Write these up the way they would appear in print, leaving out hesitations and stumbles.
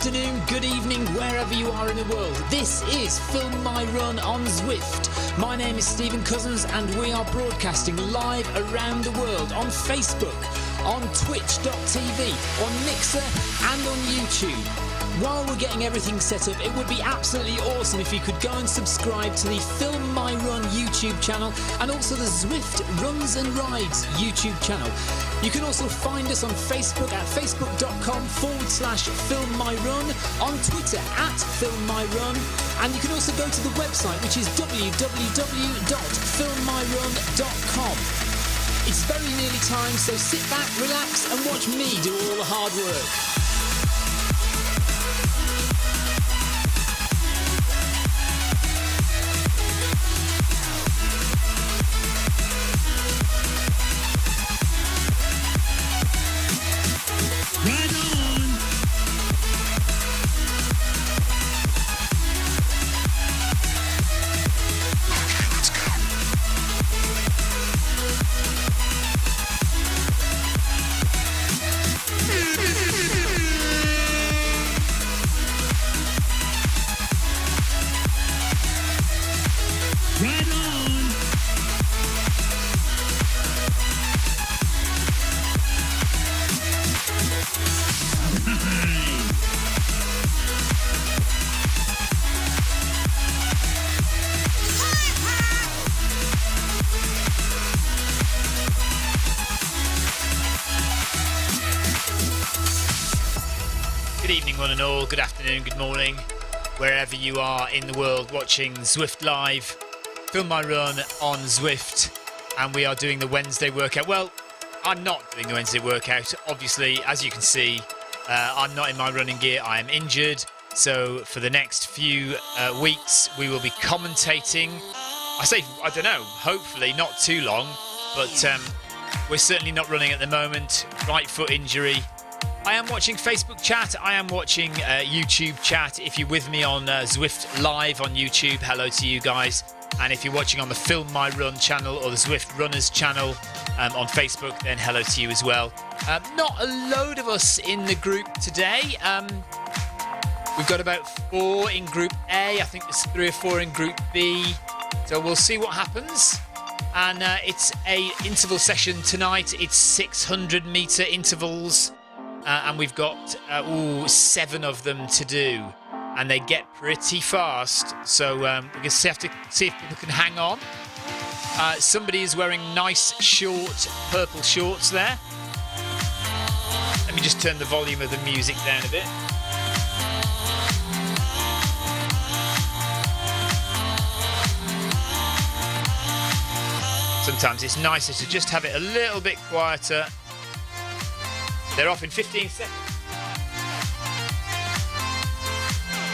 afternoon, good evening, wherever you are in the world. This is Film My Run on Zwift. My name is Stephen Cousins and we are broadcasting live around the world on Facebook, on twitch.tv, on Mixer and on YouTube. While we're getting everything set up, it would be absolutely awesome if you could go and subscribe to the Film My Run YouTube channel and also the Zwift Runs and Rides YouTube channel. You can also find us on Facebook at facebook.com/FilmMyRun, on Twitter at FilmMyRun, and you can also go to the website, which is www.filmmyrun.com. It's very nearly time, so sit back, relax and watch me do all the hard work. Good evening one and all, good afternoon, good morning, wherever you are in the world watching Zwift Live, Film My Run on Zwift, and we are doing the Wednesday workout. Well, I'm not doing the Wednesday workout, obviously, as you can see, I'm not in my running gear, I am injured, so for the next few weeks we will be commentating. I don't know, hopefully not too long, but we're certainly not running at the moment, right foot injury. I am watching Facebook chat, I am watching YouTube chat. If you're with me on Zwift Live on YouTube, hello to you guys. And if you're watching on the Film My Run channel or the Zwift Runners channel on Facebook, then hello to you as well. Not a load of us in the group today. We've got about 4 in Group A, I think there's 3 or 4 in Group B. So we'll see what happens. And it's a interval session tonight, it's 600 metre intervals. And we've got 7 of them to do, and they get pretty fast. So we're going to have to see if people can hang on. Somebody is wearing nice short purple shorts there. Let me just turn the volume of the music down a bit. Sometimes it's nicer to just have it a little bit quieter. They're off in 15 seconds.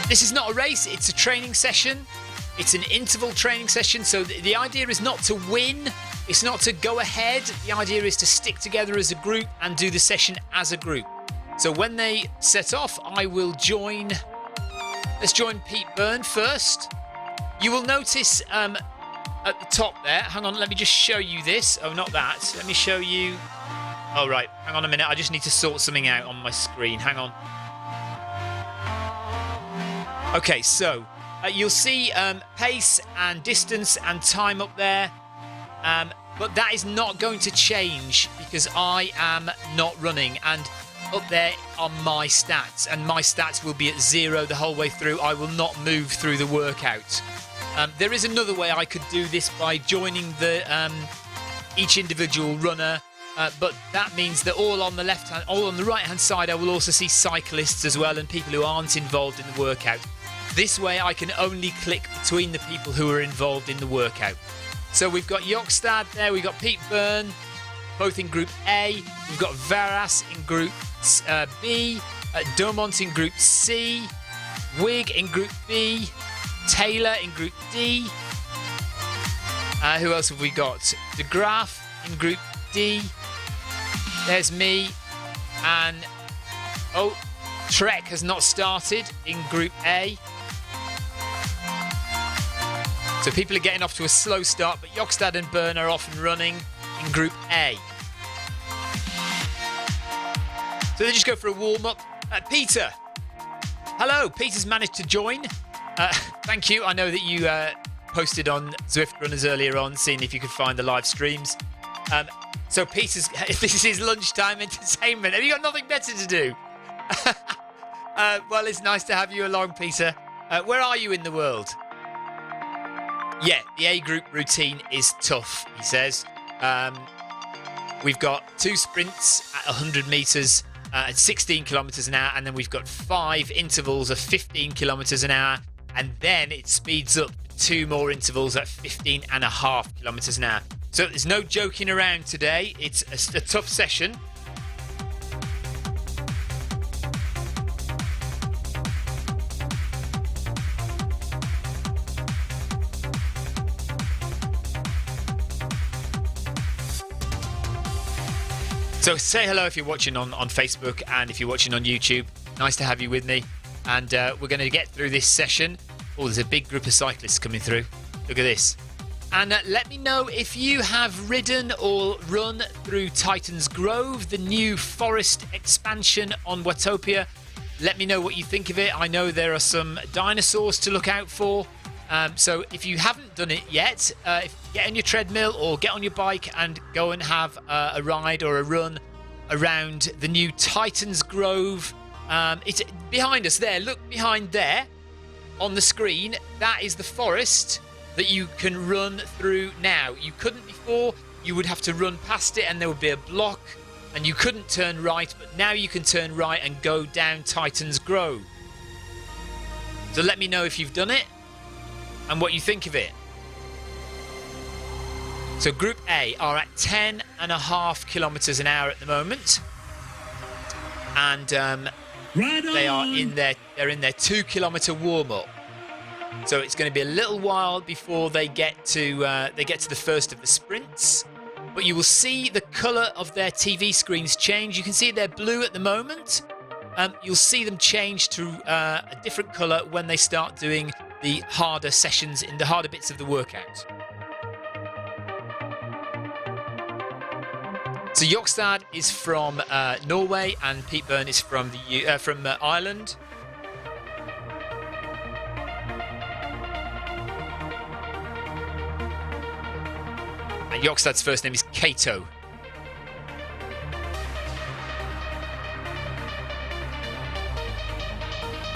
This is not a race, it's a training session. It's an interval training session, so the idea is not to win, it's not to go ahead. The idea is to stick together as a group and do the session as a group. So when they set off, I will join. Let's join Pete Byrne first. You will notice at the top there, hang on, let me just show you this. Oh, not that. Let me show you. Oh, right. Hang on a minute. I just need to sort something out on my screen. Hang on. Okay, so you'll see pace and distance and time up there. But that is not going to change because I am not running. And up there are my stats. And my stats will be at 0 the whole way through. I will not move through the workout. There is another way I could do this by joining the each individual runner. But that means that all on the right hand side, I will also see cyclists as well and people who aren't involved in the workout. This way I can only click between the people who are involved in the workout. So we've got Jokstad there, we've got Pete Byrne, both in Group A. We've got Varas in Group B, Domont in Group C, Wig in Group B, Taylor in Group D. Who else have we got? De Graaf in Group D. There's me. And Trek has not started in Group A. So people are getting off to a slow start, but Jokstad and Byrne are off and running in Group A. So they just go for a warm-up. Peter, Hello, Peter's managed to join. Thank you. I know that you posted on Zwift Runners earlier on, seeing if you could find the live streams. So Peter's, this is lunchtime entertainment. Have you got nothing better to do? Well, it's nice to have you along, Peter. Where are you in the world? Yeah, the A group routine is tough, he says. We've got 2 sprints at 100 metres at 16 kilometres an hour, and then we've got 5 intervals of 15 kilometres an hour, and then it speeds up 2 more intervals at 15.5 kilometres an hour. So there's no joking around today. It's a tough session. So say hello if you're watching on Facebook, and if you're watching on YouTube. Nice to have you with me. And we're going to get through this session. Oh, there's a big group of cyclists coming through. Look at this. And let me know if you have ridden or run through Titan's Grove, the new forest expansion on Watopia. Let me know what you think of it. I know there are some dinosaurs to look out for. So if you haven't done it yet, get on your treadmill or get on your bike and go and have a ride or a run around the new Titan's Grove. It's behind us there. Look behind there on the screen. That is the forest that you can run through now. You couldn't before. You would have to run past it and there would be a block and you couldn't turn right, but now you can turn right and go down Titan's Grove. So let me know if you've done it and what you think of it. So Group A are at 10.5 kilometres an hour at the moment, and they are in their 2 kilometre warm up. So it's going to be a little while before they get to the first of the sprints. But you will see the colour of their TV screens change. You can see they're blue at the moment. You'll see them change to a different colour when they start doing the harder sessions in the harder bits of the workout. So Jokstad is from Norway and Pete Byrne is from Ireland. And Jokstad's first name is Kato.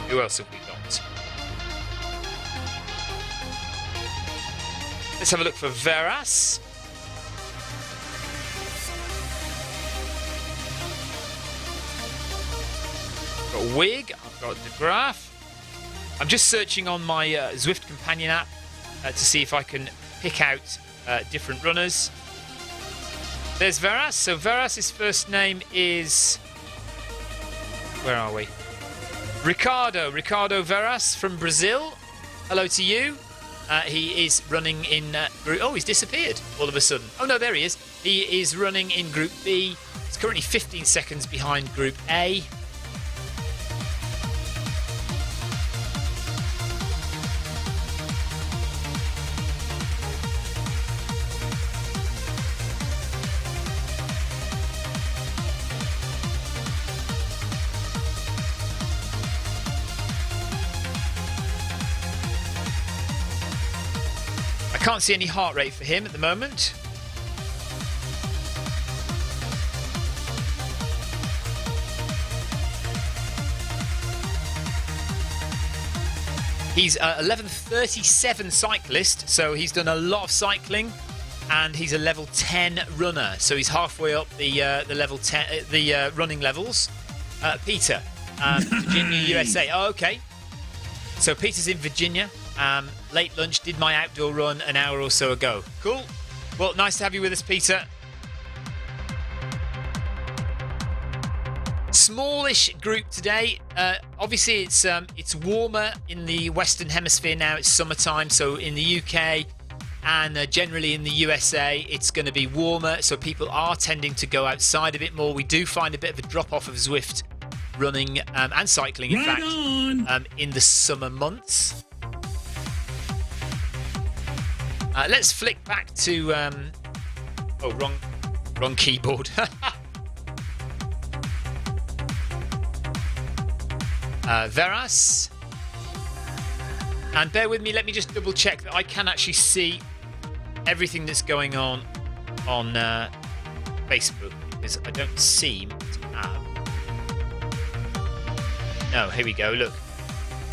Who else have we got? Let's have a look for Veras. I've got Wig, I've got De Graaf. I'm just searching on my Zwift companion app to see if I can pick out different runners. There's Veras. So Veras' first name is... Where are we? Ricardo Veras from Brazil. Hello to you. He is running in group... Oh, he's disappeared all of a sudden. Oh, no, there he is. He is running in Group B. He's currently 15 seconds behind Group A. Can't see any heart rate for him at the moment. He's a 11:37 cyclist, so he's done a lot of cycling, and he's a level 10 runner, so he's halfway up the level 10 running levels. Peter, Virginia, USA. Oh, okay. So Peter's in Virginia. Late lunch, did my outdoor run an hour or so ago. Cool. Well, nice to have you with us, Peter. Smallish group today. Obviously, it's warmer in the Western Hemisphere now. It's summertime, so in the UK and generally in the USA, it's going to be warmer. So people are tending to go outside a bit more. We do find a bit of a drop-off of Zwift running and cycling, in fact, in the summer months. Let's flick back to... oh, wrong keyboard. Veras. And bear with me, let me just double check that I can actually see everything that's going on Facebook, because I don't seem to have. No, here we go, look.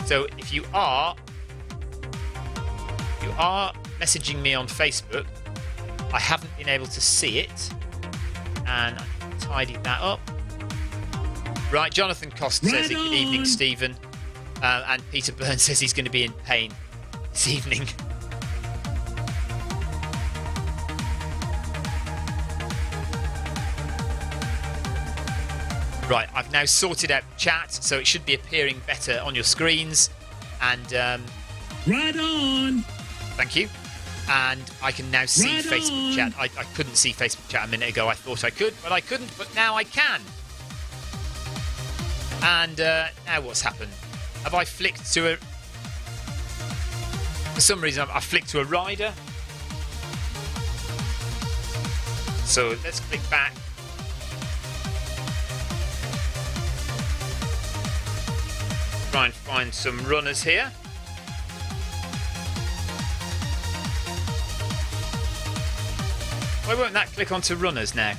So if you are messaging me on Facebook, I haven't been able to see it, and I tidied that up. Right, Jonathan Cost says it. Good evening, Stephen. And Peter Burns says he's going to be in pain this evening. Right, I've now sorted out chat, so it should be appearing better on your screens. And right on. Thank you. And I can now see Facebook chat. I couldn't see Facebook chat a minute ago. I thought I could, but I couldn't. But now I can. And now what's happened? Have I flicked to a... For some reason, I flicked to a rider. So let's click back. Try and find some runners here. Why won't that click onto runners now?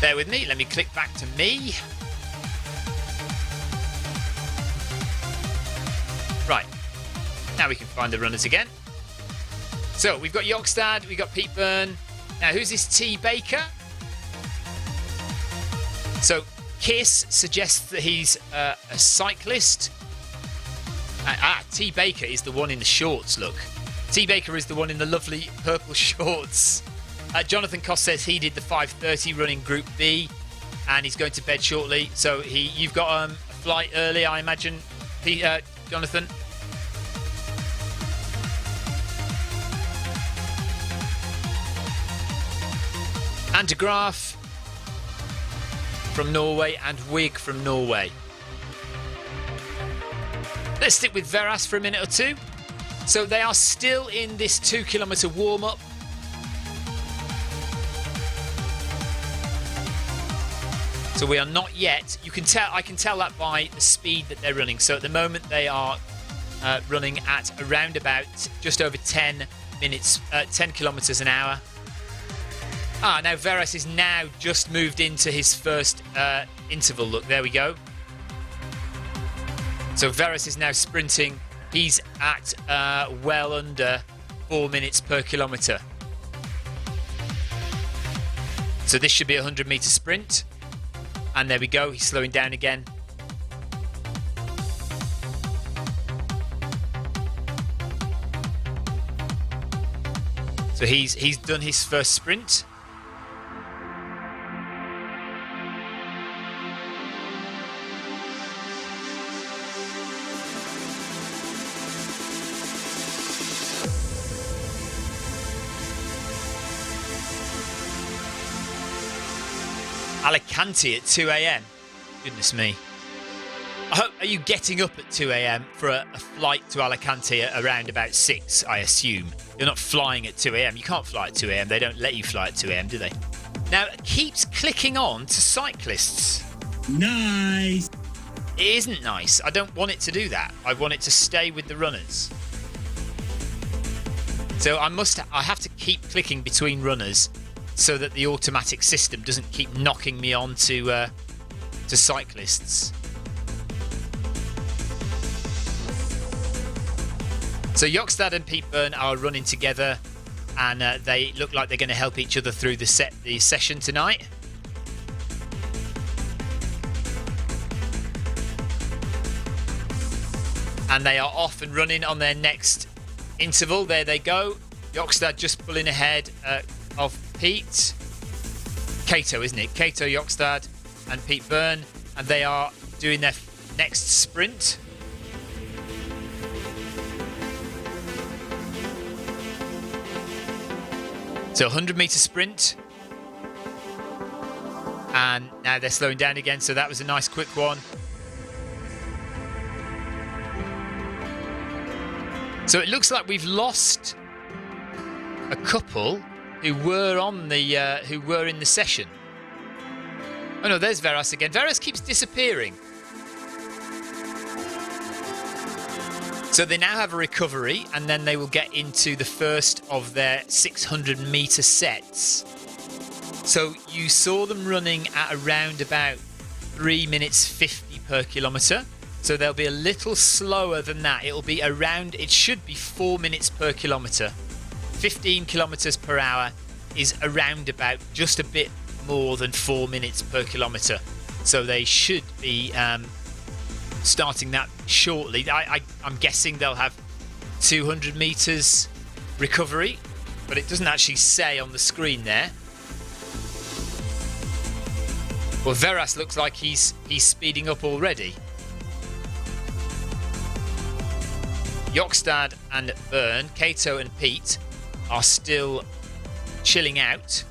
Bear with me, let me click back to me. Right, now we can find the runners again. So we've got Yokstad, we've got Pete Byrne. Now who's this T Baker? So Kiss suggests that he's a cyclist. T Baker is the one in the shorts, look. T Baker is the one in the lovely purple shorts. Jonathan Cost says he did the 5:30 running Group B, and he's going to bed shortly. So you've got a flight early, I imagine, Jonathan. And De Graaf from Norway and Wig from Norway. Let's stick with Veras for a minute or two. So they are still in this 2 kilometre warm-up. So we are not yet. I can tell that by the speed that they're running. So at the moment they are running at around about just over 10 kilometres an hour. Now Veras is now just moved into his first interval. Look, there we go. So Veras is now sprinting. He's at well under 4 minutes per kilometre. So this should be a 100-metre sprint. And there we go, he's slowing down again. So he's done his first sprint. Alicante at 2 a.m. Goodness me. Are you getting up at 2 a.m. for a flight to Alicante at around about 6, I assume? You're not flying at 2 a.m. You can't fly at 2 a.m. They don't let you fly at 2 a.m., do they? Now, it keeps clicking on to cyclists. Nice. It isn't nice. I don't want it to do that. I want it to stay with the runners. So I have to keep clicking between runners so that the automatic system doesn't keep knocking me on to cyclists. So Yokstad and Pete Byrne are running together, and they look like they're going to help each other through the session tonight. And they are off and running on their next interval. There they go. Yokstad just pulling ahead of Pete. Kato, isn't it? Kato, Yokstad and Pete Byrne. And they are doing their next sprint. So 100-metre sprint. And now they're slowing down again. So that was a nice quick one. So it looks like we've lost a couple. who were on the who were in the session. Oh no, there's Veras again. Veras keeps disappearing. So they now have a recovery, and then they will get into the first of their 600-meter sets. So you saw them running at around about 3 minutes 50 per kilometre. So they'll be a little slower than that. It'll be around, it should be 4 minutes per kilometre. 15 kilometres per hour is around about just a bit more than 4 minutes per kilometre. So they should be starting that shortly. I'm guessing they'll have 200 metres recovery, but it doesn't actually say on the screen there. Well, Veras looks like he's speeding up already. Jokstad and Bern, Kato and Pete are still chilling out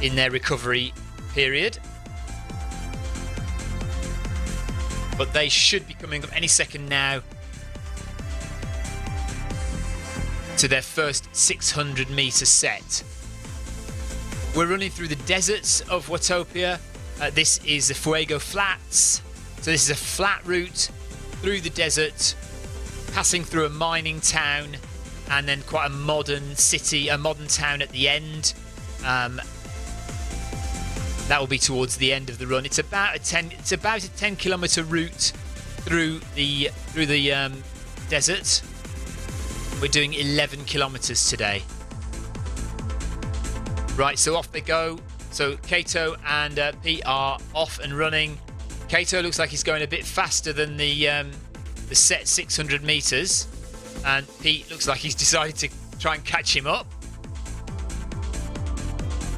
in their recovery period. But they should be coming up any second now to their first 600-meter set. We're running through the deserts of Watopia. This is the Fuego Flats. So this is a flat route through the desert, passing through a mining town, and then quite a modern city, a modern town at the end. That will be towards the end of the run. It's about a 10-kilometer route through the desert. We're doing 11 kilometers today. Right, so off they go. So Kato and Pete are off and running. Kato looks like he's going a bit faster than the set 600 meters, and Pete looks like he's decided to try and catch him up.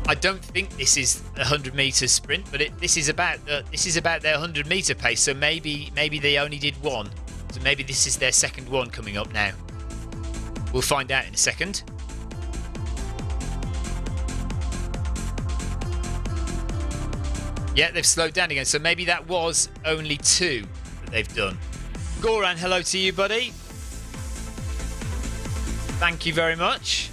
I don't think this is a 100-meter sprint, but this is about their 100-meter pace. So maybe they only did one. So maybe this is their second one coming up now. We'll find out in a second. Yeah, they've slowed down again. So maybe that was only two that they've done. Goran, hello to you, buddy. Thank you very much.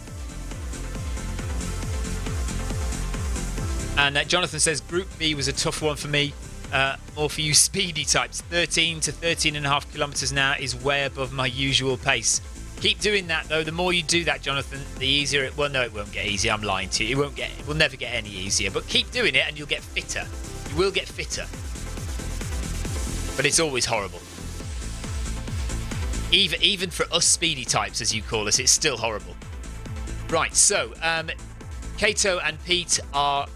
And Jonathan says, Group B was a tough one for me. More for you speedy types. 13 to 13.5 kilometres now is way above my usual pace. Keep doing that, though. The more you do that, Jonathan, the easier it... Well, no, it won't get easier. I'm lying to you. It will never get any easier. But keep doing it and you'll get fitter. You will get fitter. But it's always horrible. Even for us speedy types, as you call us, it's still horrible. Right, so Kato and Pete are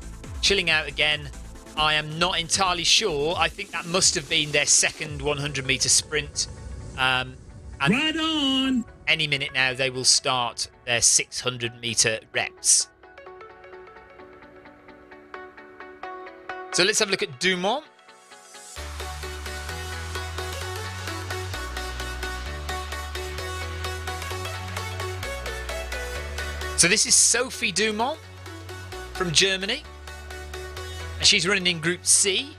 chilling out again. I am not entirely sure. I think that must have been their second 100-meter sprint. And Right on! Any minute now, they will start their 600-meter reps. So let's have a look at Dumont. So this is Sophie Dumont from Germany. And she's running in Group C.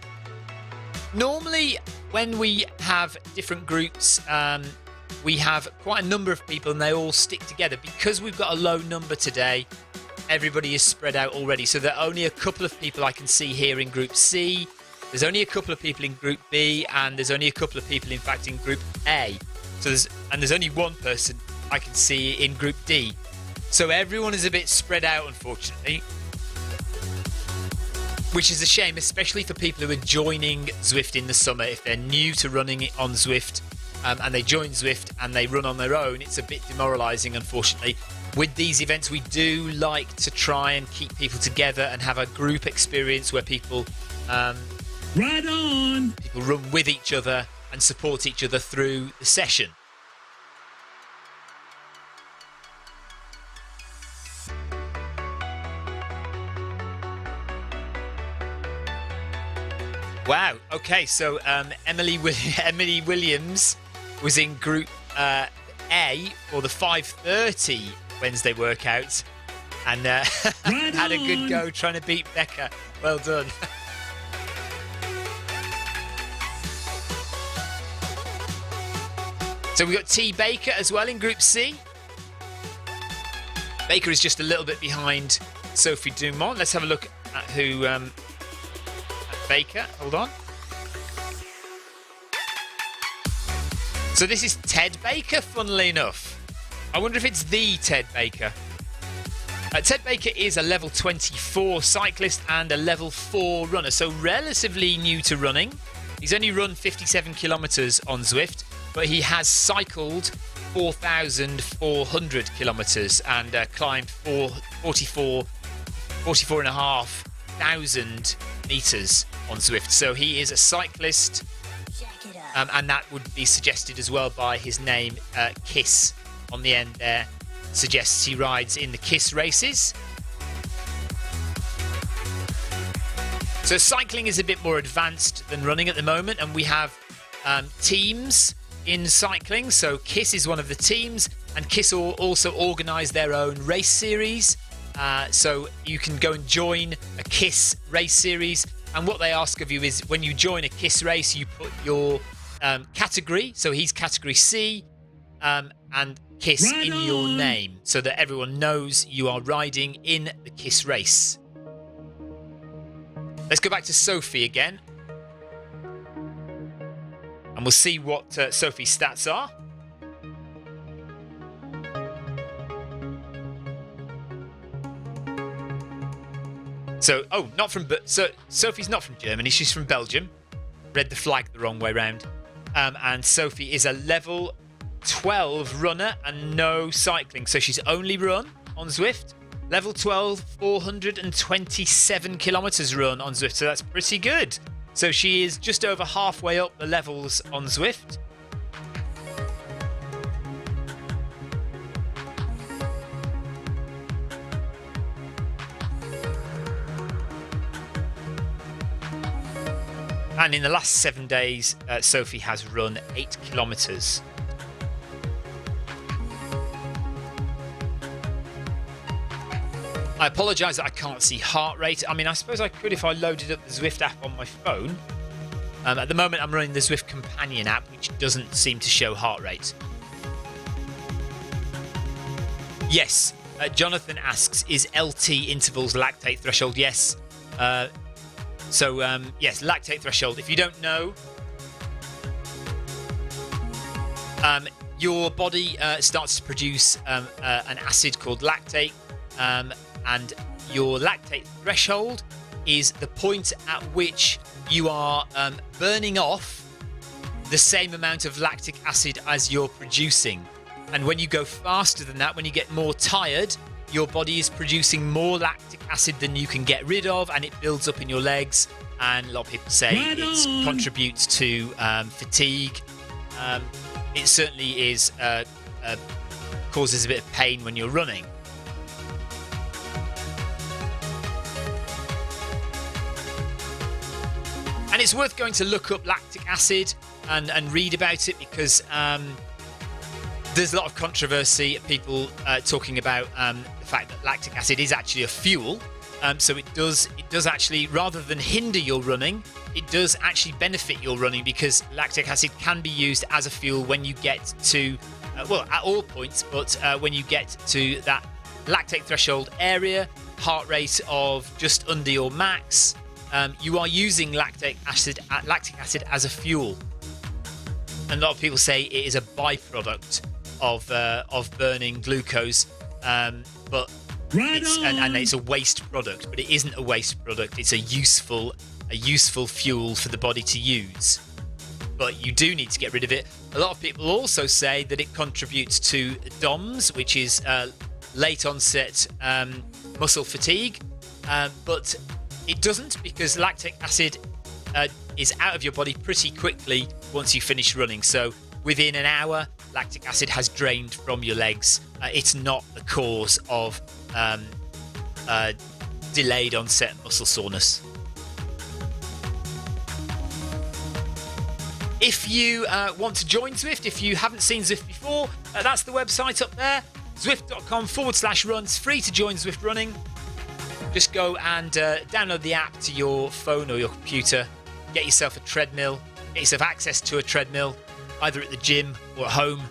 Normally, when we have different groups, we have quite a number of people and they all stick together. Because we've got a low number today, everybody is spread out already. So there are only a couple of people I can see here in Group C. There's only a couple of people in Group B, and there's only a couple of people, in fact, in Group A. So there's only one person I can see in Group D. So everyone is a bit spread out, unfortunately, which is a shame, especially for people who are joining Zwift in the summer. If they're new to running on Zwift and they join Zwift and they run on their own, it's a bit demoralising, unfortunately. With these events, we do like to try and keep people together and have a group experience where people Right on! people run with each other and support each other through the session. Wow. Okay. So Emily Williams was in Group A for the 5:30 Wednesday workout, and Right had a good on. go trying to beat Becca. Well done. So we got T Baker as well in Group C. Baker is just a little bit behind Sophie Dumont. Let's have a look at who... at Baker. Hold on. So this is Ted Baker, funnily enough. I wonder if it's the Ted Baker. Ted Baker is a level 24 cyclist and a level 4 runner, so relatively new to running. He's only run 57 kilometres on Zwift, but he has cycled 4,400 kilometres and climbed 44,500 metres on Zwift. So he is a cyclist, and that would be suggested as well by his name, Kiss, on the end there. Suggests he rides in the Kiss races. So cycling is a bit more advanced than running at the moment, and we have teams in cycling. So Kiss is one of the teams, and Kiss also organise their own race series. So you can go and join a Kiss race series, and what they ask of you is when you join a Kiss race, you put your category. So he's category C, and Kiss in your name, so that everyone knows you are riding in the Kiss race. Let's go back to Sophie again, and we'll see what Sophie's stats are. So, Sophie's not from Germany, she's from Belgium. Read the flag the wrong way round. And Sophie is a level 12 runner and no cycling, so she's only run on Zwift. Level 12, 427 kilometres run on Zwift, so that's pretty good. So she is just over halfway up the levels on Zwift. And in the last 7 days, Sophie has run 8 kilometres. I apologise that I can't see heart rate. I mean, I suppose I could if I loaded up the Zwift app on my phone. At the moment, I'm running the Zwift Companion app, which doesn't seem to show heart rate. Yes, Jonathan asks, is LT intervals lactate threshold? Yes. Yes, lactate threshold. If you don't know, your body starts to produce an acid called lactate, and your lactate threshold is the point at which you are burning off the same amount of lactic acid as you're producing. And when you go faster than that, when you get more tired, your body is producing more lactic acid than you can get rid of, and it builds up in your legs. And a lot of people say it contributes to fatigue. It certainly is causes a bit of pain when you're running. And it's worth going to look up lactic acid and read about it, because there's a lot of controversy, people talking about the fact that lactic acid is actually a fuel. So it does actually, rather than hinder your running, it does actually benefit your running, because lactic acid can be used as a fuel when you get to, at all points, but when you get to that lactate threshold area, heart rate of just under your max, you are using lactic acid as a fuel. And a lot of people say it is a byproduct of burning glucose, but it's a waste product. But it isn't a waste product. It's a useful fuel for the body to use. But you do need to get rid of it. A lot of people also say that it contributes to DOMS, which is late onset muscle fatigue, but it doesn't, because lactic acid is out of your body pretty quickly once you finish running. So within an hour, lactic acid has drained from your legs. It's not the cause of delayed onset muscle soreness. If you want to join Zwift, if you haven't seen Zwift before, that's the website up there, zwift.com/run. It's free to join Zwift running. Just go and download the app to your phone or your computer, get yourself a treadmill, get yourself access to a treadmill, either at the gym or at home,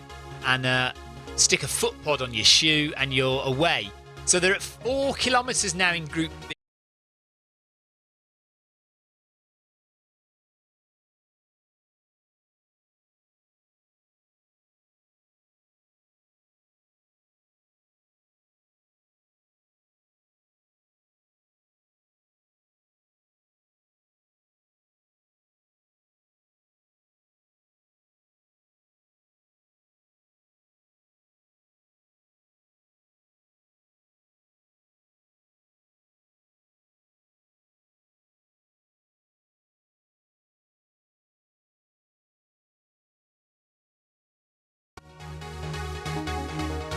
and stick a foot pod on your shoe and you're away. So they're at 4 kilometres now in Group B.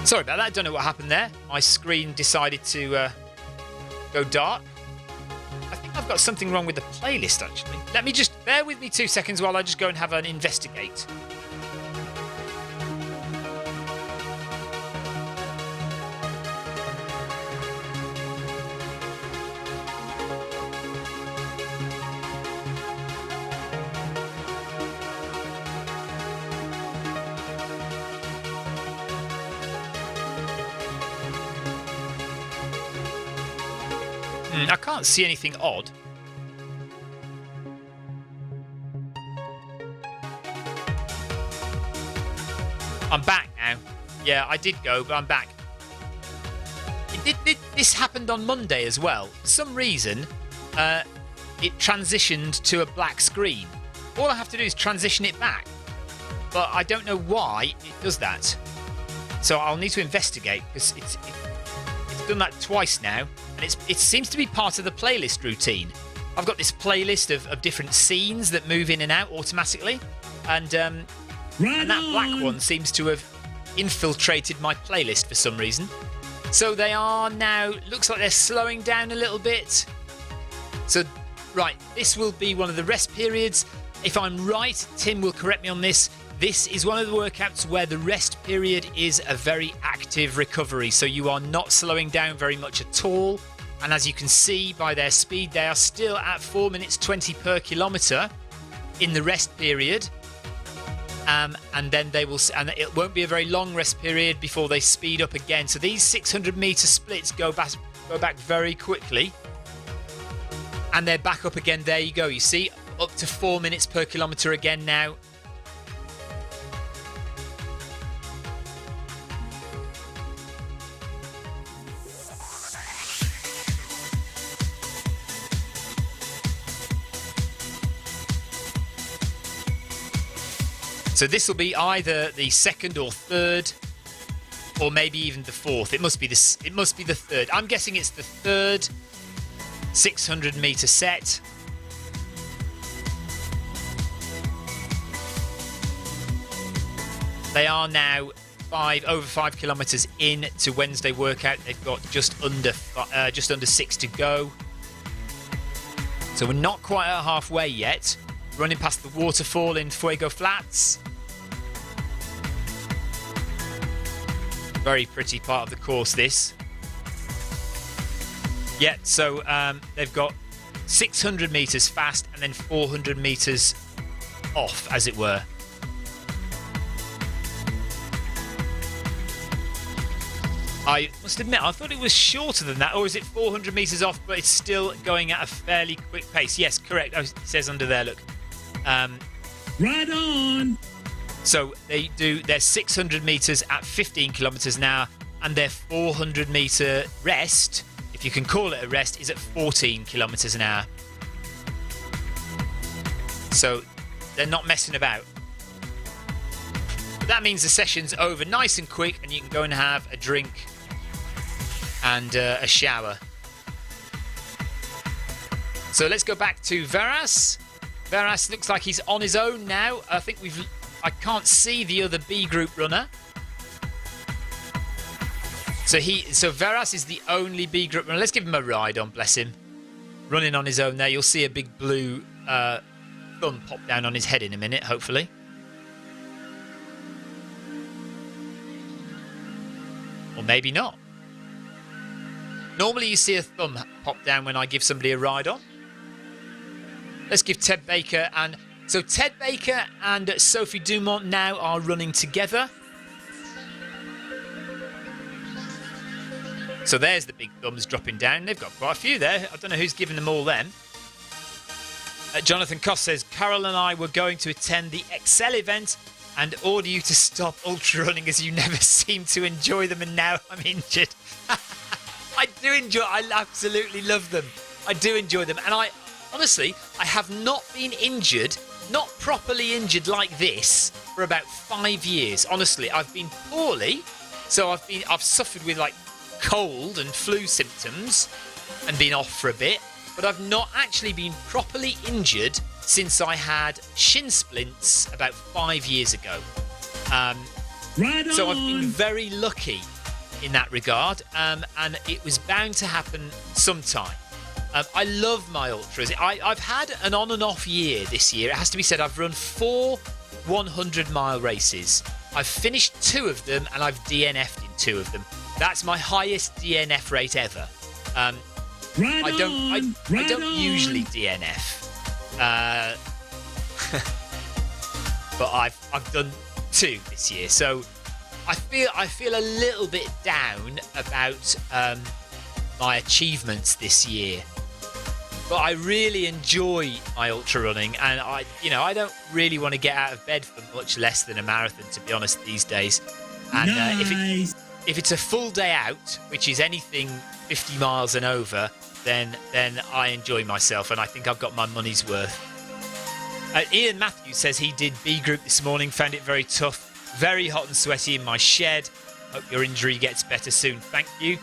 Sorry about that, I don't know what happened there. My screen decided to go dark. I think I've got something wrong with the playlist, actually. Let me just bear with me 2 seconds while I just go and have an investigate. I can't see anything odd. I'm back now. Yeah, I did go, but I'm back. This happened on Monday as well. For some reason, it transitioned to a black screen. All I have to do is transition it back. But I don't know why it does that. So I'll need to investigate, because it's done that twice now. And it seems to be part of the playlist routine. I've got this playlist of different scenes that move in and out automatically. And that black one seems to have infiltrated my playlist for some reason. So they are now, looks like they're slowing down a little bit. So, right, this will be one of the rest periods. If I'm right, Tim will correct me on this. This is one of the workouts where the rest period is a very active recovery. So you are not slowing down very much at all. And as you can see by their speed, they are still at 4 minutes 20 per kilometre in the rest period. And then they will, and it won't be a very long rest period before they speed up again. So these 600-metre splits go back very quickly. And they're back up again. There you go. You see, up to 4 minutes per kilometre again now. So this will be either the second or third, or maybe even the fourth. It must be this. It must be the third. I'm guessing it's the third 600-metre set. They are now over 5 kilometres in to Wednesday workout. They've got just under 6 to go. So we're not quite at halfway yet. Running past the waterfall in Fuego Flats. Very pretty part of the course, this. Yeah, so they've got 600 metres fast and then 400 metres off, as it were. I must admit, I thought it was shorter than that. Or is it 400 metres off, but it's still going at a fairly quick pace? Yes, correct. Oh, it says under there, look. Right on. So they do their 600 metres at 15 kilometres an hour, and their 400 metre rest, if you can call it a rest, is at 14 kilometres an hour. So they're not messing about. But that means the session's over nice and quick, and you can go and have a drink and a shower. So let's go back to Veras. Veras looks like he's on his own now. I can't see the other B group runner. So Veras is the only B group runner. Let's give him a ride on, bless him. Running on his own there. You'll see a big blue thumb pop down on his head in a minute, hopefully. Or maybe not. Normally you see a thumb pop down when I give somebody a ride on. Let's give Ted Baker and... So Ted Baker and Sophie Dumont now are running together. So there's the big thumbs dropping down. They've got quite a few there. I don't know who's giving them all them. Jonathan Koss says, Carol and I were going to attend the Excel event and order you to stop ultra running as you never seem to enjoy them, and now I'm injured. I absolutely love them. I do enjoy them. And honestly, I have not been injured, not properly injured like this for about 5 years. Honestly, I've been poorly. So I've suffered with like cold and flu symptoms and been off for a bit, but I've not actually been properly injured since I had shin splints about 5 years ago. So I've been very lucky in that regard, and it was bound to happen sometime. I love my ultras. I've had an on and off year this year. It has to be said, I've run 4 100-mile races. I've finished 2 of them, and I've DNF'd in 2 of them. That's my highest DNF rate ever. I don't usually DNF, but I've done 2 this year. So I feel a little bit down about my achievements this year. But I really enjoy my ultra running, and I don't really want to get out of bed for much less than a marathon, to be honest, these days. And Nice. if it's a full day out, which is anything 50 miles and over, then I enjoy myself, and I think I've got my money's worth. Ian Matthews says he did B group this morning, found it very tough, very hot and sweaty in my shed. Hope your injury gets better soon. Thank you.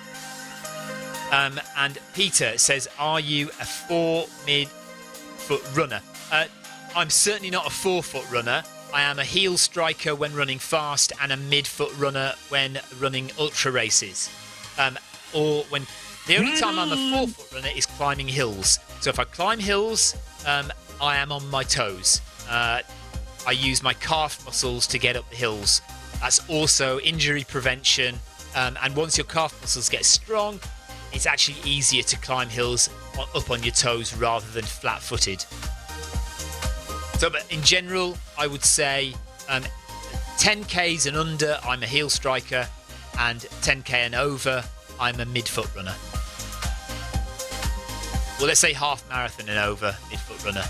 And Peter says, are you a 4 mid-foot runner? I'm certainly not a 4-foot runner. I am a heel striker when running fast and a mid-foot runner when running ultra races. Or when the only time I'm a 4-foot runner is climbing hills. So if I climb hills, I am on my toes. I use my calf muscles to get up the hills. That's also injury prevention. And once your calf muscles get strong, it's actually easier to climb hills up on your toes rather than flat-footed. So, but in general, I would say 10Ks and under, I'm a heel striker, and 10K and over, I'm a mid-foot runner. Well, let's say half marathon and over, mid-foot runner.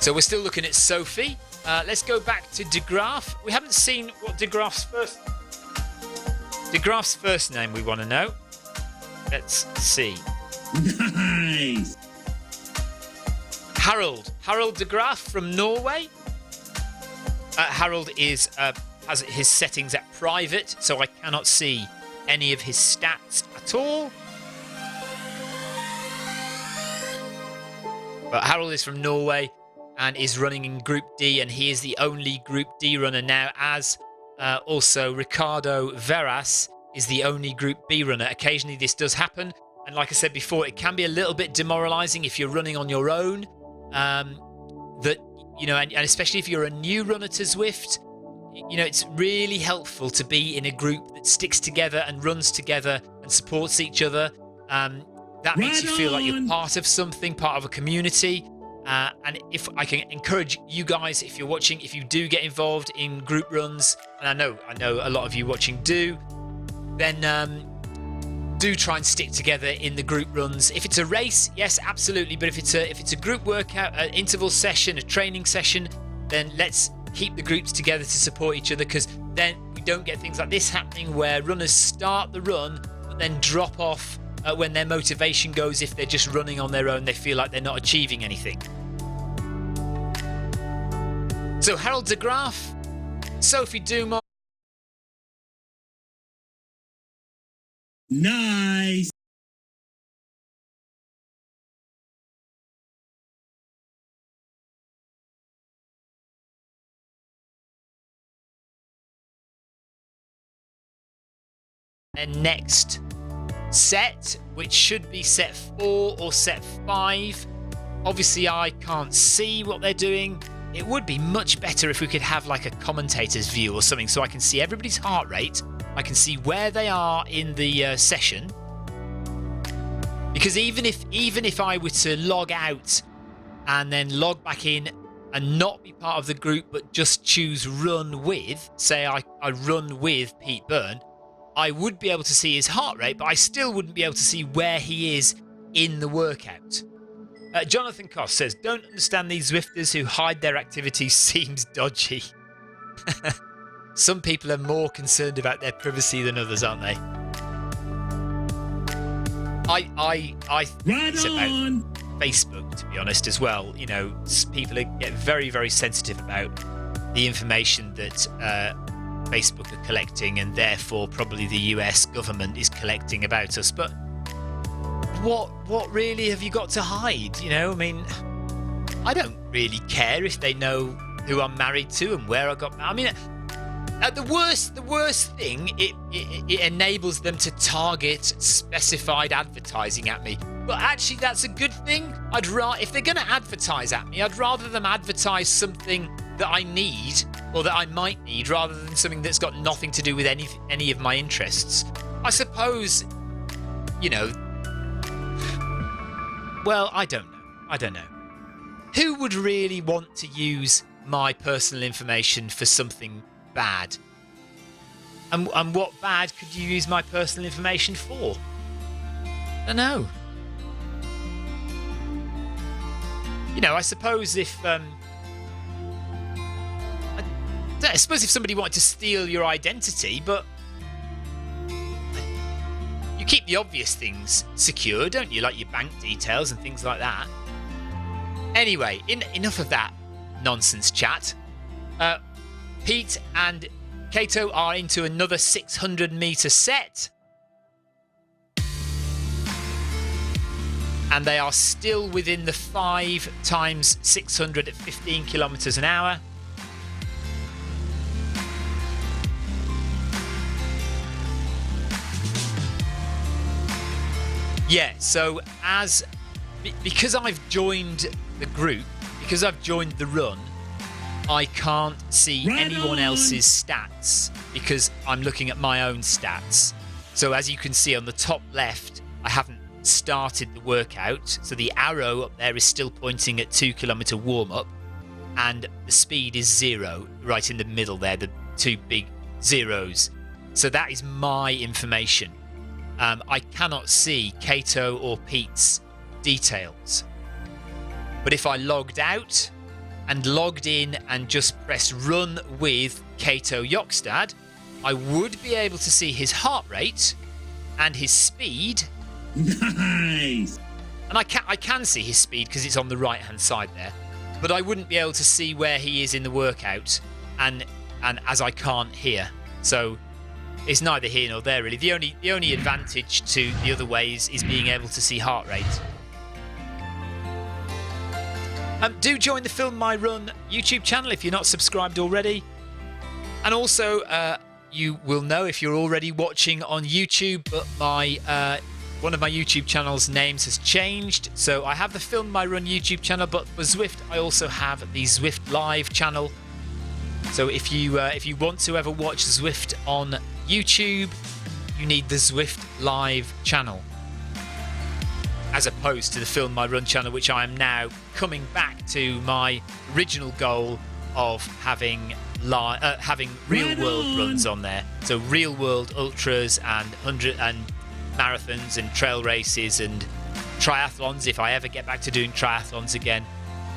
So we're still looking at Sophie. Let's go back to De Graaf. We haven't seen what De Graaf's first name we want to know. Let's see. Nice. Harold De Graaf from Norway. Harold has his settings at private, so I cannot see any of his stats at all. But Harold is from Norway and is running in Group D, and he is the only Group D runner now, as also Ricardo Veras is the only Group B runner. Occasionally this does happen, and like I said before, it can be a little bit demoralizing if you're running on your own. And especially if you're a new runner to Zwift, it's really helpful to be in a group that sticks together and runs together and supports each other. That makes you feel like you're part of something, part of a community. And if I can encourage you guys, if you're watching, if you do get involved in group runs, and I know a lot of you watching do, then do try and stick together in the group runs. If it's a race, yes, absolutely. But if it's a group workout, an interval session, a training session, then let's keep the groups together to support each other, because then we don't get things like this happening where runners start the run but then drop off when their motivation goes. If they're just running on their own, they feel like they're not achieving anything. So Harold De Graaf, Sophie Dumont. Nice. And next set, which should be set 4 or set 5. Obviously, I can't see what they're doing. It would be much better if we could have like a commentator's view or something, so I can see everybody's heart rate. I can see where they are in the session. Because even if I were to log out and then log back in and not be part of the group, but just choose run with, say I run with Pete Byrne, I would be able to see his heart rate, but I still wouldn't be able to see where he is in the workout. Jonathan Koss says, don't understand these Zwifters who hide their activities, seems dodgy. Some people are more concerned about their privacy than others, aren't they? I think it's about Facebook, to be honest, as well. You know, people get very, very sensitive about the information that Facebook are collecting, and therefore probably the US government is collecting about us. But what really have you got to hide? You know, I mean, I don't really care if they know who I'm married to and where I got. I mean, the worst thing, it enables them to target specified advertising at me. But actually, that's a good thing. If they're going to advertise at me, I'd rather them advertise something that I need or that I might need, rather than something that's got nothing to do with any of my interests. I suppose, you know. Well, I don't know. Who would really want to use my personal information for something bad? And what bad could you use my personal information for? I don't know. You know, I suppose if I suppose if somebody wanted to steal your identity, but you keep the obvious things secure, don't you? Like your bank details and things like that. Anyway, enough of that nonsense chat. Pete and Kato are into another 600-metre set. And they are still within the 5 times 600 at 15 kilometres an hour. Yeah, so because I've joined the group, because I've joined the run, I can't see anyone else's stats because I'm looking at my own stats. So as you can see on the top left, I haven't started the workout. So the arrow up there is still pointing at 2 kilometre warm-up, and the speed is 0 right in the middle there, the 2 big zeros. So that is my information. I cannot see Kato or Pete's details. But if I logged out and logged in and just pressed run with Kato Jokstad, I would be able to see his heart rate and his speed. Nice! And I can see his speed because it's on the right hand side there. But I wouldn't be able to see where he is in the workout, and as I can't hear. So it's neither here nor there, really. The only advantage to the other ways is being able to see heart rate. Do join the Film My Run YouTube channel if you're not subscribed already. And also, you will know if you're already watching on YouTube, but one of my YouTube channel's names has changed. So I have the Film My Run YouTube channel, but for Zwift, I also have the Zwift Live channel. So if you want to ever watch Zwift on YouTube, you need the Zwift Live channel, as opposed to the Film My Run channel, which I am now coming back to my original goal of having real world runs on there. So real world ultras and 100 and marathons and trail races and triathlons. If I ever get back to doing triathlons again,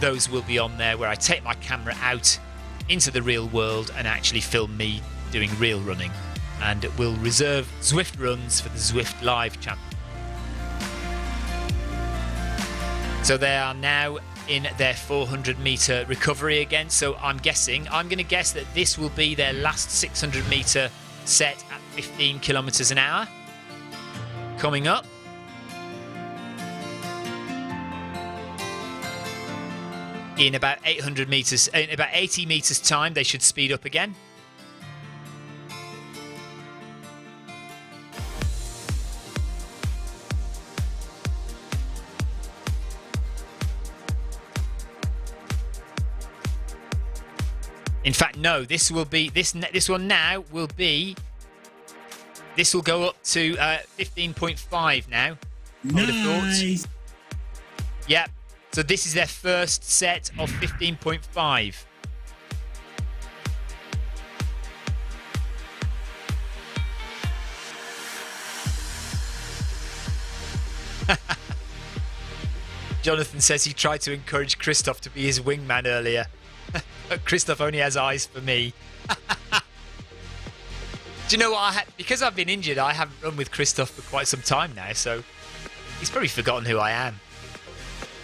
those will be on there, where I take my camera out into the real world and actually film me doing real running. And we'll reserve Zwift runs for the Zwift Live channel. So they are now in their 400-metre recovery again. So I'm going to guess that this will be their last 600-metre set at 15 kilometres an hour. Coming up. In about 800 metres, in about 80 metres time, they should speed up again. In fact, no. This will be this one now will be. This will go up to 15.5 now. Nice. Yep. So this is their first set of 15.5. Jonathan says he tried to encourage Christoph to be his wingman earlier. But Christoph only has eyes for me. Do you know what? Because I've been injured, I haven't run with Christoph for quite some time now, so he's probably forgotten who I am.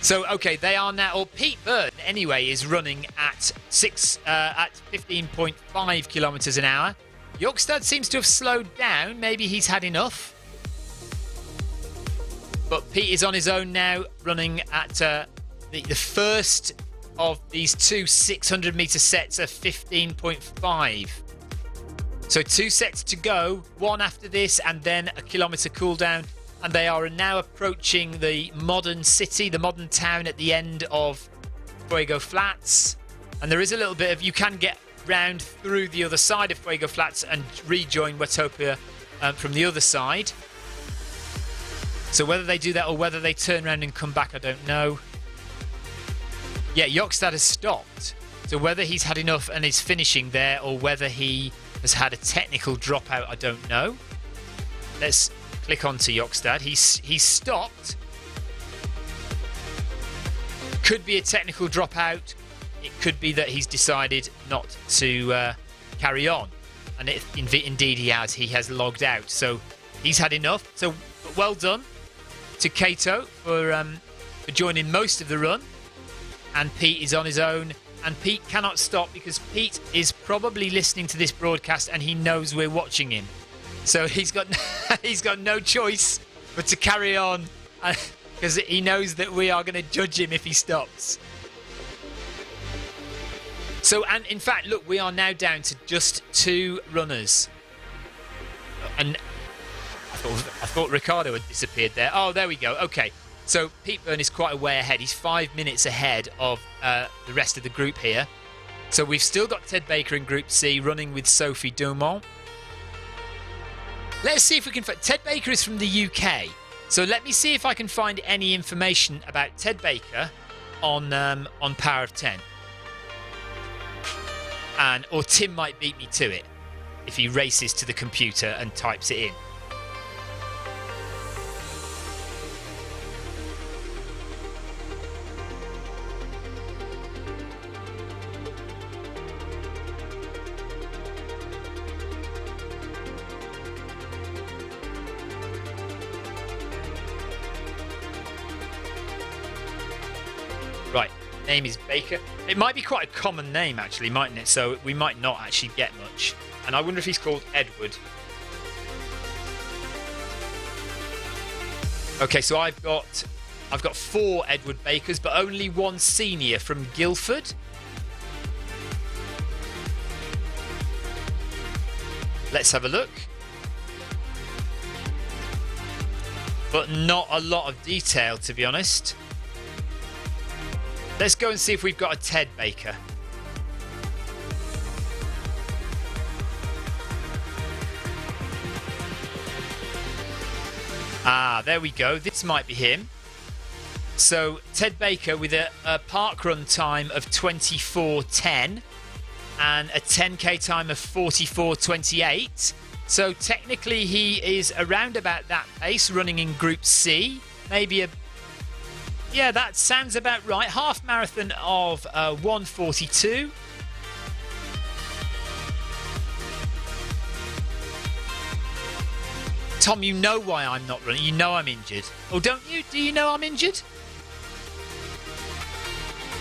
So, okay, they are now... Or Pete Byrne, anyway, is running at 15.5 kilometres an hour. Jokstad seems to have slowed down. Maybe he's had enough. But Pete is on his own now, running at the first of these two 600-metre sets of 15.5. So 2 sets to go, one after this, and then a kilometre cool down. And they are now approaching the modern city, the modern town at the end of Fuego Flats. And there is a little bit of... You can get round through the other side of Fuego Flats and rejoin Watopia from the other side. So whether they do that or whether they turn around and come back, I don't know. Yeah, Jokstad has stopped. So whether he's had enough and is finishing there or whether he has had a technical dropout, I don't know. Let's click on to Jokstad. He's stopped. Could be a technical dropout. It could be that he's decided not to carry on. And indeed he has. He has logged out. So he's had enough. So well done to Kato for joining most of the run. And Pete is on his own. And Pete cannot stop because Pete is probably listening to this broadcast and he knows we're watching him. So he's got no choice but to carry on because he knows that we are going to judge him if he stops. So, and in fact, look, we are now down to just 2 runners. And I thought Ricardo had disappeared there. Oh, there we go. Okay. So Pete Byrne is quite a way ahead. He's 5 minutes ahead of the rest of the group here. So we've still got Ted Baker in Group C running with Sophie Dumont. Let's see if we can find... Ted Baker is from the UK. So let me see if I can find any information about Ted Baker on Power of 10. Or Tim might beat me to it if he races to the computer and types it in. Right, name is Baker. It might be quite a common name, actually, mightn't it? So we might not actually get much. And I wonder if he's called Edward. Okay, so I've got 4 Edward Bakers, but only 1 senior from Guildford. Let's have a look. But not a lot of detail, to be honest. Let's go and see if we've got a Ted Baker. Ah, there we go. This might be him. So, Ted Baker with a parkrun time of 24:10 and a 10k time of 44:28. So, technically, he is around about that pace, running in Group C. Maybe a... Yeah, that sounds about right. Half marathon of 1:42. Tom, you know why I'm not running. You know I'm injured. Or don't you? Do you know I'm injured?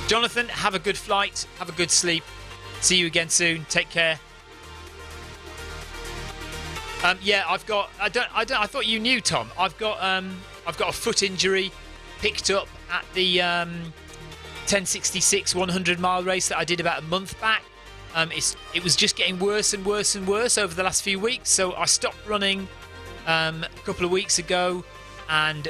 Jonathan, have a good flight. Have a good sleep. See you again soon. Take care. Yeah, I've got... I thought you knew, Tom. I've got a foot injury picked up at the 1066 100-mile race that I did about a month back. It was just getting worse and worse and worse over the last few weeks, so I stopped running a couple of weeks ago, and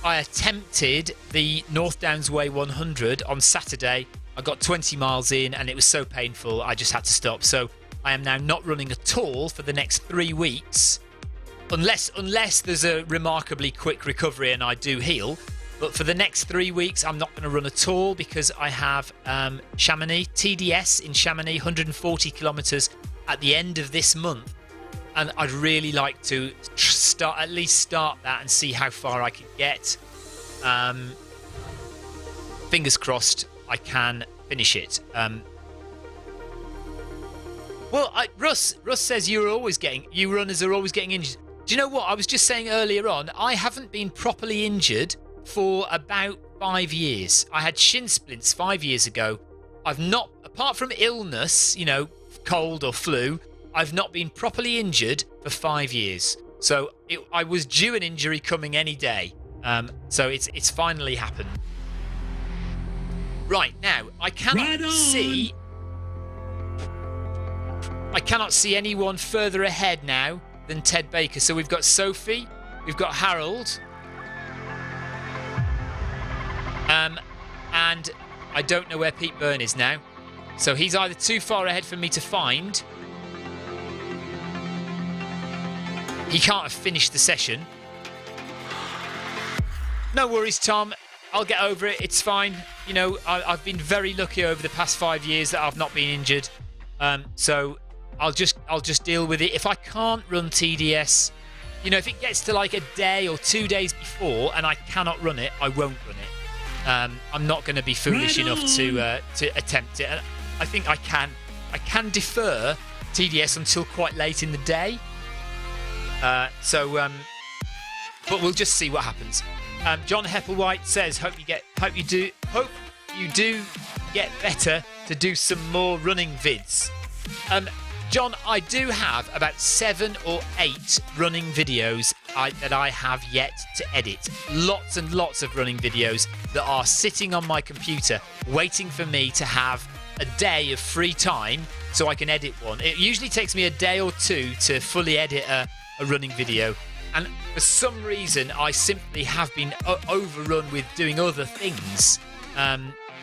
I attempted the North Downs Way 100 on Saturday. I got 20 miles in, and it was so painful I just had to stop. So I am now not running at all for the next 3 weeks, unless there's a remarkably quick recovery and I do heal. But for the next 3 weeks, I'm not going to run at all because I have Chamonix, TDS in Chamonix, 140 kilometres at the end of this month. And I'd really like to at least start that and see how far I can get. fingers crossed I can finish it. Well, Russ says you runners are always getting injured. Do you know what? I was just saying earlier on, I haven't been properly injured for about 5 years. I had shin splints 5 years ago. I've not, apart from illness, cold or flu, I've not been properly injured for 5 years. So I was due an injury coming any day. So it's finally happened. Right, now, I cannot see anyone further ahead now than Ted Baker. So we've got Sophie, we've got Harold, and I don't know where Pete Byrne is now. So he's either too far ahead for me to find. He can't have finished the session. No worries, Tom. I'll get over it. It's fine. I've been very lucky over the past 5 years that I've not been injured. So I'll just deal with it. If I can't run TDS, if it gets to like a day or 2 days before and I cannot run it, I won't run it. I'm not going to be foolish enough to attempt it. And I think I can defer TDS until quite late in the day. But we'll just see what happens. John Hepplewhite says, hope you do get better to do some more running vids. John, I do have about 7 or 8 running videos that I have yet to edit. Lots and lots of running videos that are sitting on my computer waiting for me to have a day of free time so I can edit one. It usually takes me a day or two to fully edit a running video. And for some reason, I simply have been overrun with doing other things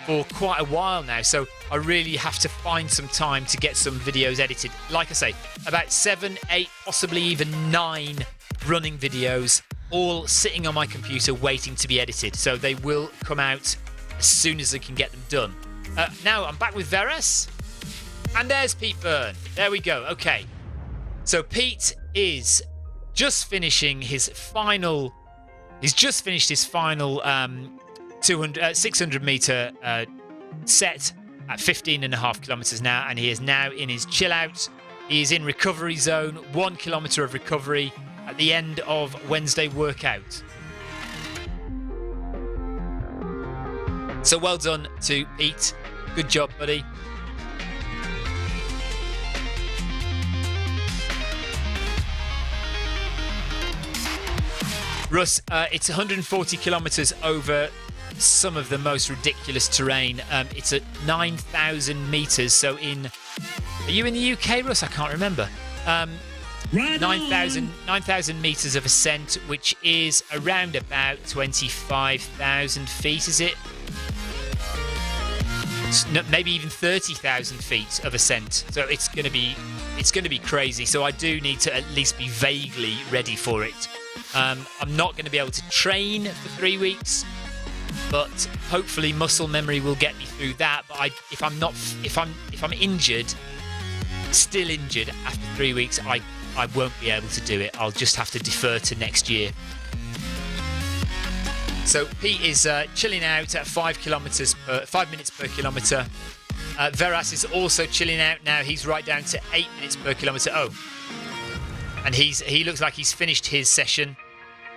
for quite a while now. So I really have to find some time to get some videos edited. Like I say, about 7, 8, possibly even 9 running videos, all sitting on my computer waiting to be edited. So they will come out as soon as I can get them done. Now I'm back with Veras. And there's Pete Byrne. There we go. Okay. So Pete is just finishing his final. He's just finished his final 600 meter set at 15.5 kilometers now, and he is now in his chill out. He is in recovery zone, 1 kilometer of recovery at the end of Wednesday workout. So well done to Pete. Good job, buddy. Russ, it's 140 kilometres over some of the most ridiculous terrain. It's at 9,000 metres. So are you in the UK, Russ? I can't remember. 9,000 metres of ascent, which is around about 25,000 feet, is it? Maybe even 30,000 feet of ascent. So it's going to be crazy. So I do need to at least be vaguely ready for it. I'm not going to be able to train for 3 weeks, but hopefully muscle memory will get me through that. But if I'm injured, still injured after 3 weeks, I won't be able to do it. I'll just have to defer to next year. So Pete is chilling out at 5 minutes per kilometre. Veras is also chilling out now. He's right down to 8 minutes per kilometre. Oh, and he looks like he's finished his session.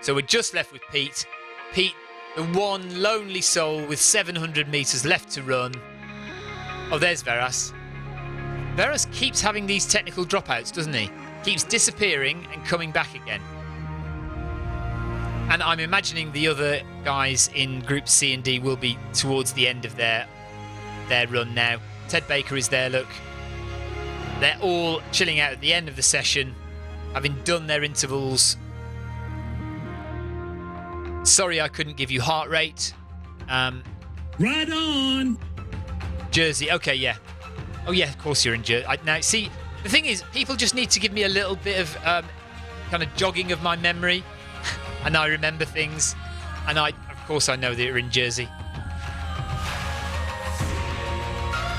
So we're just left with Pete. Pete, the one lonely soul with 700 metres left to run. Oh, there's Veras. Veras keeps having these technical dropouts, doesn't he? Keeps disappearing and coming back again. And I'm imagining the other guys in Group C and D will be towards the end of their run now. Ted Baker is there, look. They're all chilling out at the end of the session, having done their intervals. Sorry I couldn't give you heart rate. Right on! Jersey, okay, yeah. Oh yeah, of course you're in Jersey. Now, see, the thing is, people just need to give me a little bit of kind of jogging of my memory, and I remember things. And of course I know that you're in Jersey.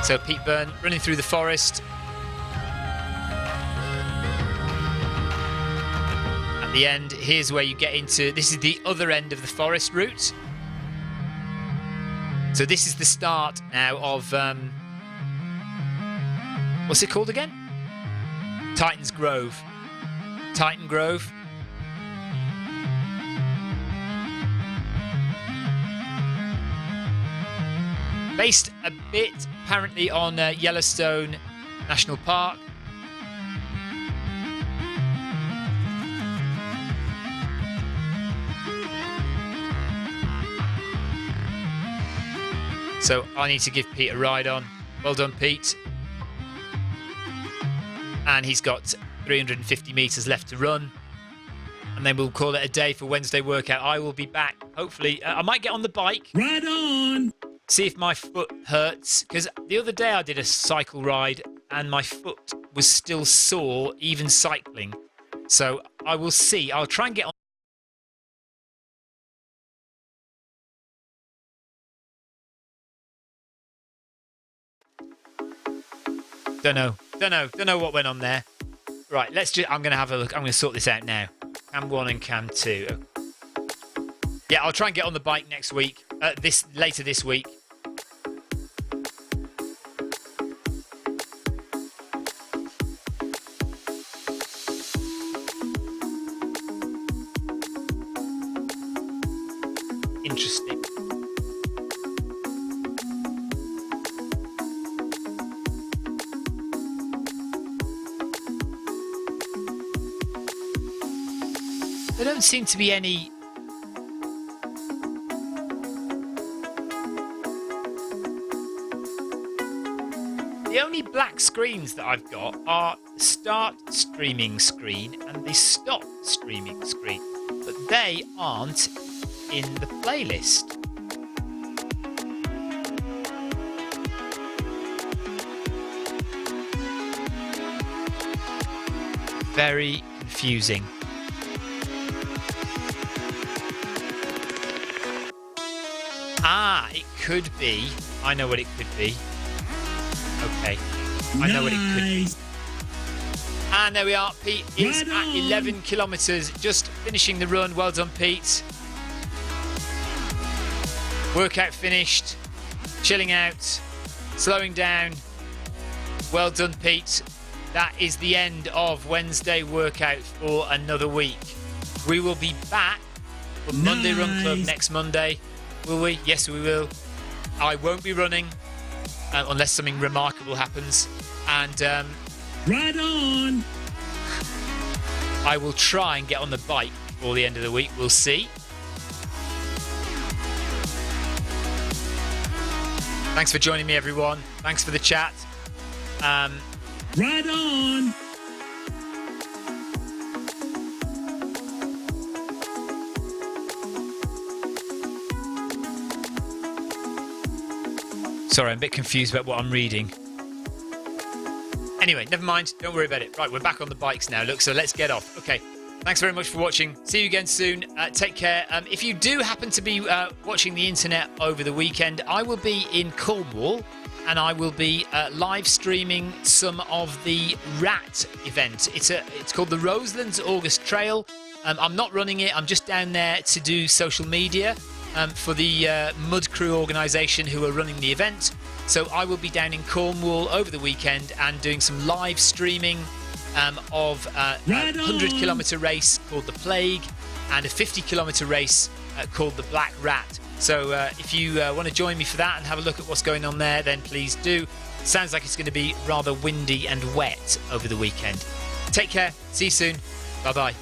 So Pete Byrne running through the forest. At the end, here's where you get into, this is the other end of the forest route. So this is the start now of what's it called again? Titan Grove. Based a bit apparently on Yellowstone National Park. So I need to give Pete a ride on. Well done, Pete. And he's got 350 metres left to run. And then we'll call it a day for Wednesday workout. I will be back, hopefully. I might get on the bike. Right on. See if my foot hurts. Because the other day I did a cycle ride and my foot was still sore, even cycling. So I will see. I'll try and get on. Don't know what went on there. Right, I'm going to have a look. I'm going to sort this out now. Cam 1 and Cam 2. Yeah, I'll try and get on the bike next week. Later this week. Interesting. There don't seem to be any the only black screens that I've got are the start streaming screen and the stop streaming screen, but they aren't in the playlist. Very confusing. Ah, it could be. I know what it could be. Okay. I know what it could be. And there we are. Pete is at 11 kilometres. Just finishing the run. Well done, Pete. Workout finished. Chilling out. Slowing down. Well done, Pete. That is the end of Wednesday workout for another week. We will be back for Monday Run Club next Monday. Will we? Yes, we will. I won't be running unless something remarkable happens. And right on. I will try and get on the bike before the end of the week. We'll see. Thanks for joining me, everyone. Thanks for the chat. Right on. Sorry, I'm a bit confused about what I'm reading. Anyway, never mind. Don't worry about it. Right, we're back on the bikes now. Look, so let's get off. Okay. Thanks very much for watching. See you again soon. Take care. If you do happen to be watching the internet over the weekend, I will be in Cornwall and I will be live streaming some of the RAT event. It's called the Roselands August Trail. I'm not running it. I'm just down there to do social media for the Mud Crew organisation who are running the event. So I will be down in Cornwall over the weekend and doing some live streaming of a 100-kilometre race called the Plague and a 50-kilometre race called the Black Rat. So if you want to join me for that and have a look at what's going on there, then please do. Sounds like it's going to be rather windy and wet over the weekend. Take care. See you soon. Bye-bye.